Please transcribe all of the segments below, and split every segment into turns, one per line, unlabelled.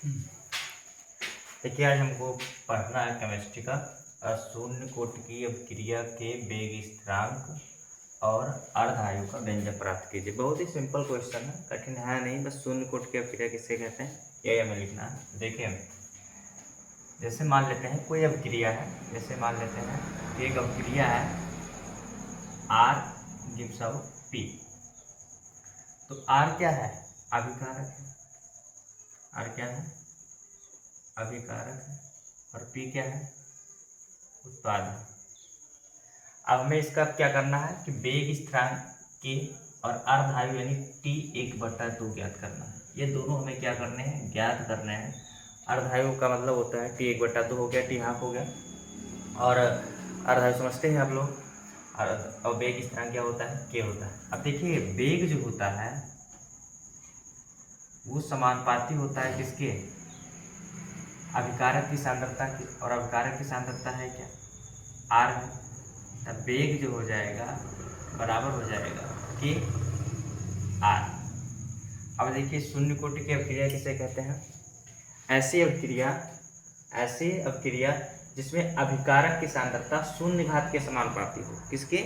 देखिए आज हमको पढ़ना है केमिस्ट्री का शून्य कोटि अभिक्रिया के वेग स्थिरांक और अर्धायु का व्यंजक प्राप्त कीजिए। बहुत ही सिंपल क्वेश्चन है, कठिन है नहीं। बस शून्य कोटि की अभिक्रिया किसे कहते हैं यही हमें लिखना है। देखिए जैसे मान लेते हैं कोई अभिक्रिया है, जैसे मान लेते हैं कि एक अभिक्रिया है R गिव्स आउट P। तो R क्या है? अभिकारक है। R क्या है? अभिकारक है। और P क्या है? उत्पादक। अब हमें इसका क्या करना है कि वेग स्थिरांक के और अर्धायु यानी T1/2 ज्ञात करना है। ये दोनों हमें क्या करने हैं? ज्ञात करने हैं। अर्धायु का मतलब होता है T1/2 हो गया, T हाफ हो गया, और अर्धायु समझते हैं आप लोग। और वेग स्थिरांक क्या होता है? K होता है। अब देखिए वेग जो होता है वो समानुपाती होता है किसके? अभिकारक की सांद्रता की, और अभिकारक की सांद्रता है क्या? R है। तब वेग जो हो जाएगा बराबर हो जाएगा कि R। अब देखिए शून्य कोटि की अभिक्रिया किसे कहते हैं? ऐसी अभिक्रिया जिसमें अभिकारक की सांद्रता शून्य घात के समानुपाती हो। किसके?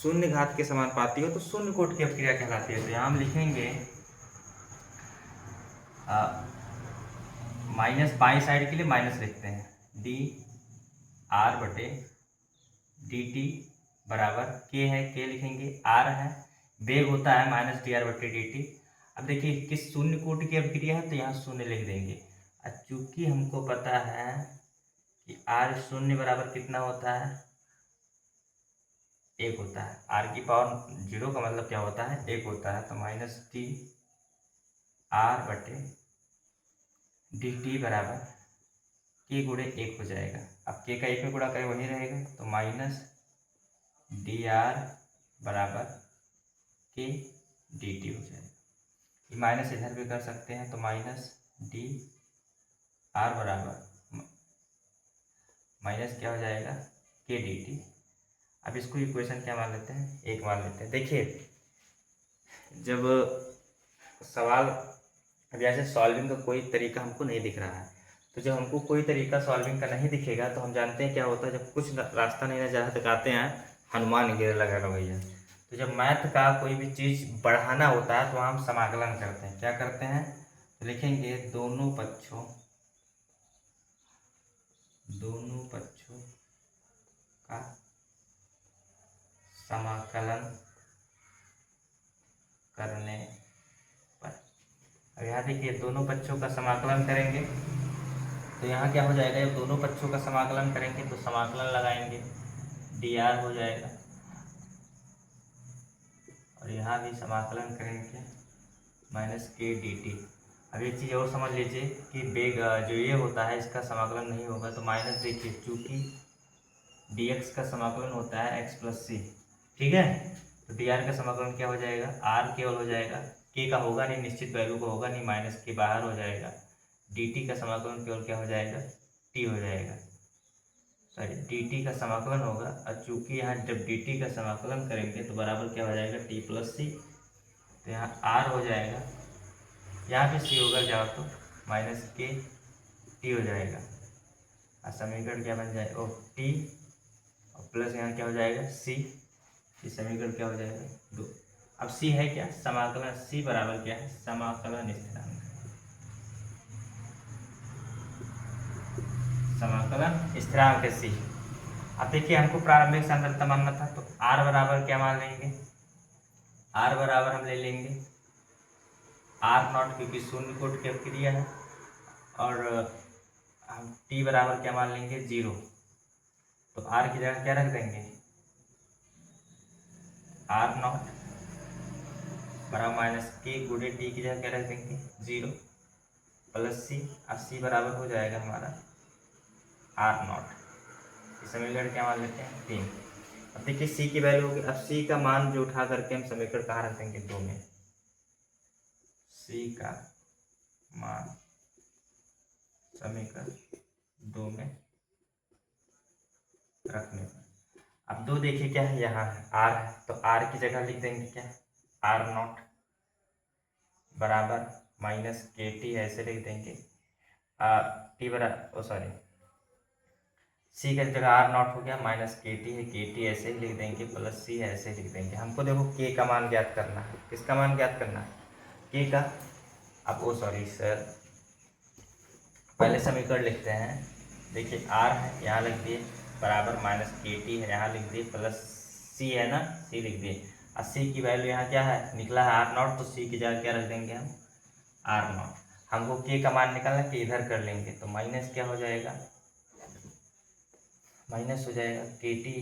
शून्य घात के समानुपाती हो तो शून्य कोटि की अभिक्रिया कहलाती है। तो यहाँ हम लिखेंगे माइनस, बाई साइड के लिए माइनस लिखते हैं, dr/dt बराबर k है, k लिखेंगे, r है, वेग होता है -dr/dt। अब देखिए किस शून्य कोटि की अभिक्रिया है तो यहाँ शून्य लिख देंगे। और चूंकि हमको पता है कि r शून्य बराबर कितना होता है? 1 होता है। r की पावर 0 का मतलब क्या होता है? 1 होता है। तो -dr/dt बराबर k गुणे 1 हो जाएगा। अब k का 1 में गुणा करें वही रहेगा, तो -dr बराबर k dt हो जाएगा। ये माइनस इधर भी कर सकते हैं, तो -dr बराबर माइनस क्या हो जाएगा? k dt। अब इसको इक्वेशन क्या मान लेते हैं? 1 मान लेते हैं। देखिए जब सवाल, अब ऐसे सॉल्विंग का कोई तरीका हमको नहीं दिख रहा है, तो जब हमको कोई तरीका सॉल्विंग का नहीं दिखेगा तो हम जानते हैं क्या होता है, जब कुछ रास्ता नहीं नजर आता कहते हैं हनुमान गिर लगा भैया। तो जब मैथ का कोई भी चीज़ बढ़ाना होता है तो हम समाकलन करते हैं। क्या करते हैं? तो लिखेंगे दोनों पक्षों का समाकलन करने पर। अब यहाँ देखिए दोनों पक्षों का समाकलन करेंगे तो यहाँ क्या हो जाएगा? जब दोनों पक्षों का समाकलन करेंगे तो समाकलन लगाएंगे, dr हो जाएगा, और यहाँ भी समाकलन करेंगे -k dt। अब एक चीज़ और समझ लीजिए कि वेग जो ये होता है इसका समाकलन नहीं होगा तो माइनस, देखिए चूँकि dx का समाकलन होता है x + c, ठीक है, तो dr का समाकलन क्या हो जाएगा? r केवल हो जाएगा, k का होगा नहीं, निश्चित वैल्यू का होगा नहीं, -k बाहर हो जाएगा। dt का समाकलन केवल क्या हो जाएगा? t हो जाएगा, सॉरी dt का समाकलन होगा। और चूंकि यहाँ जब dt का समाकलन करेंगे तो बराबर क्या हो जाएगा? t + c। तो यहाँ r हो जाएगा, यहाँ पे c होगा जाओ तो -k t हो जाएगा। और समीकरण क्या बन जाएगा? ओ t और प्लस यहाँ क्या हो जाएगा? c। ये समीकरण क्या हो जाएगा? 2। अब c है क्या? समाकलन। c बराबर क्या है? समाकलन स्थिरांक। समाकलन स्थिरांक है c। अब देखिए हमको प्रारंभिक सांद्रता मानना था तो r बराबर क्या मान लेंगे? r बराबर हम ले लेंगे r0, क्योंकि शून्य कोटि की अभिक्रिया है, और हम t बराबर क्या मान लेंगे? 0। तो r की जगह क्या रख देंगे? r0 बराबर -k गुणे t की जगह क्या रख देंगे? 0 + c। अब c बराबर हो जाएगा हमारा r0। इस समीकरण क्या मान लेते हैं? 3। अब देखिए c की वैल्यू होगी, अब c का मान जो उठा करके हम समीकरण कहाँ रख देंगे? 2 में। c का मान समीकरण 2 में रखने पर, अब 2 देखिए क्या है? यहाँ है r है, तो r की जगह लिख देंगे क्या? r0 बराबर -kt ऐसे लिख देंगे। टी बराबर सॉरी सी का जगह आर नॉट हो गया, माइनस के टी है, के टी ऐसे ही लिख देंगे, प्लस सी है ऐसे ही लिख देंगे। हमको देखो के का मान ज्ञात करना है। किसका मान ज्ञात करना है? के का। अब ओ सॉरी सर, पहले समीकरण लिखते हैं। देखिए आर है यहाँ लिख दिए, बराबर माइनस के टी है यहाँ लिख दिए, प्लस सी है ना, सी लिख दिए। और सी की वैल्यू यहाँ क्या है, निकला है आर नॉट, तो सी की जगह क्या रख देंगे हम, आर नॉट। हमको के का मान निकालना, के इधर कर लेंगे तो माइनस क्या हो जाएगा, माइनस हो जाएगा, के टी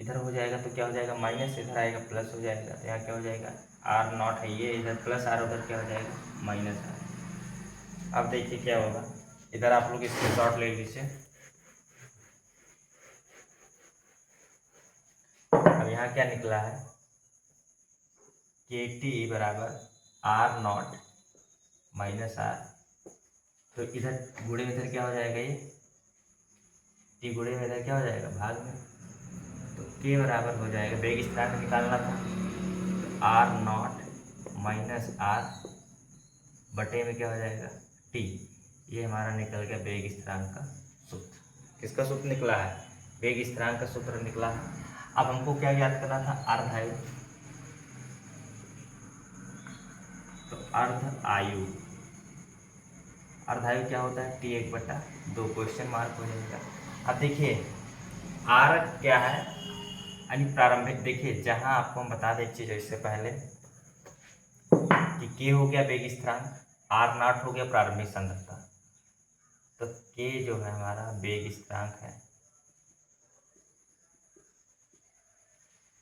इधर हो जाएगा तो क्या हो जाएगा, माइनस इधर आएगा प्लस हो जाएगा, तो यहाँ क्या हो जाएगा, आर नॉट है ये, इधर प्लस आर, उधर क्या हो जाएगा, माइनस आर। अब देखिए क्या होगा, इधर आप लोग स्क्रीनशॉट ले लीजिए। अब यहाँ क्या निकला है, के टी बराबर आर नॉट माइनस आर, तो इधर गुणे में इधर क्या हो जाएगा, ये टी गुणे में इधर क्या हो जाएगा, भाग में, तो के बराबर हो जाएगा, वेग स्थिरांक निकालना था, तो आर नॉट माइनस आर बटे में क्या हो जाएगा, टी। ये हमारा निकल गया वेग स्थिरांक का सूत्र। किसका सूत्र निकला है, वेग स्थिरांक का सूत्र निकला है। अब हमको क्या ज्ञात करना था, अर्धायु। तो अर्ध आयु, अर्धायु क्या होता है, टी एक बटा दो, क्वेश्चन मार्क हो जाएगा। अब देखिए आर क्या है, यानी प्रारंभिक, देखिए जहां आपको हम बता दें चीज इससे पहले कि के हो गया वेग स्थिरांक, आर नॉट हो गया प्रारंभिक सांद्रता, तो के जो है हमारा वेग स्थिरांक है,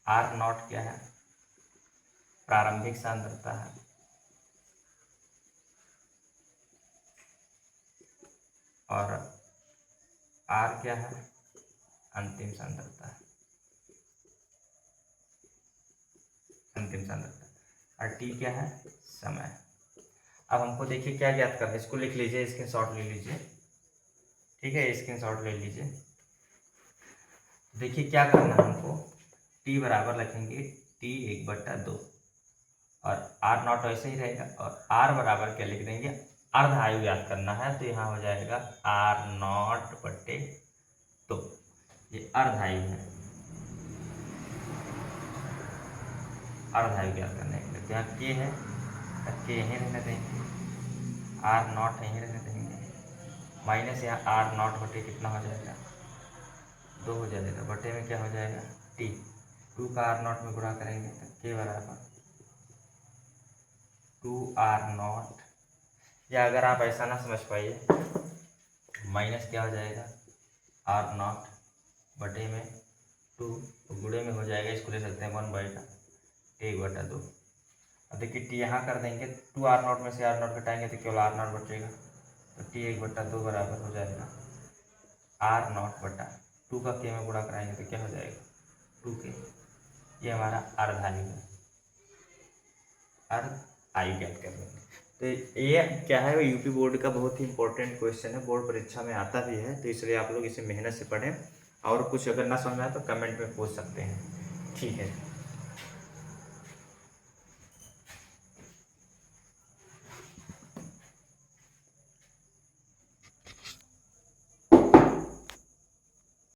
आर नॉट क्या है, प्रारंभिक सांद्रता है, और आर क्या है, अंतिम सांद्रता है, अंतिम सांद्रता, और टी क्या है, समय। अब हमको देखिए क्या ज्ञात करना है, इसको लिख लीजिए, स्क्रीनशॉट ले लीजिए, ठीक है, स्क्रीनशॉट ले लीजिए। देखिए क्या करना है हमको, टी बराबर रखेंगे टी एक बटा दो, और आर नॉट वैसे ही रहेगा, और आर बराबर क्या लिख देंगे, अर्ध आयु याद करना है, तो यहाँ हो जाएगा आर नॉट बटे दो, ये अर्ध आयु है, अर्ध आयु याद करने के लिए। तो यहाँ के है, के यहीं रहने देंगे, आर नॉट यहीं रहने देंगे, माइनस यहाँ आर नॉट बटे कितना हो जाएगा, दो हो जाएगा, बटे में क्या हो जाएगा, टी, टू का आर नॉट में गुणा करेंगे तो के बराबर टू आर नॉट, या अगर आप ऐसा ना समझ पाइए, माइनस क्या हो जाएगा, आर नॉट बटे में टू, तो गुणे में हो जाएगा, इसको ले सकते हैं वन बटा एक बटा दो। अब देखिए टी यहाँ कर देंगे, टू आर नॉट में से आर नॉट घटाएंगे तो केवल आर नॉट बचेगा, तो टी एक बटा दो बराबर हो जाएगा आर नॉट बटा टू का के में गुणा कराएंगे तो क्या हो जाएगा, टू के। ये हमारा अर्ध आयु है, अर्ध आयु ज्ञात कर लेंगे। तो ये क्या है, यूपी बोर्ड का बहुत ही इंपॉर्टेंट क्वेश्चन है, बोर्ड परीक्षा में आता भी है, तो इसलिए आप लोग इसे मेहनत से पढ़ें, और कुछ अगर ना समझ में आए तो कमेंट में पूछ सकते हैं, ठीक है।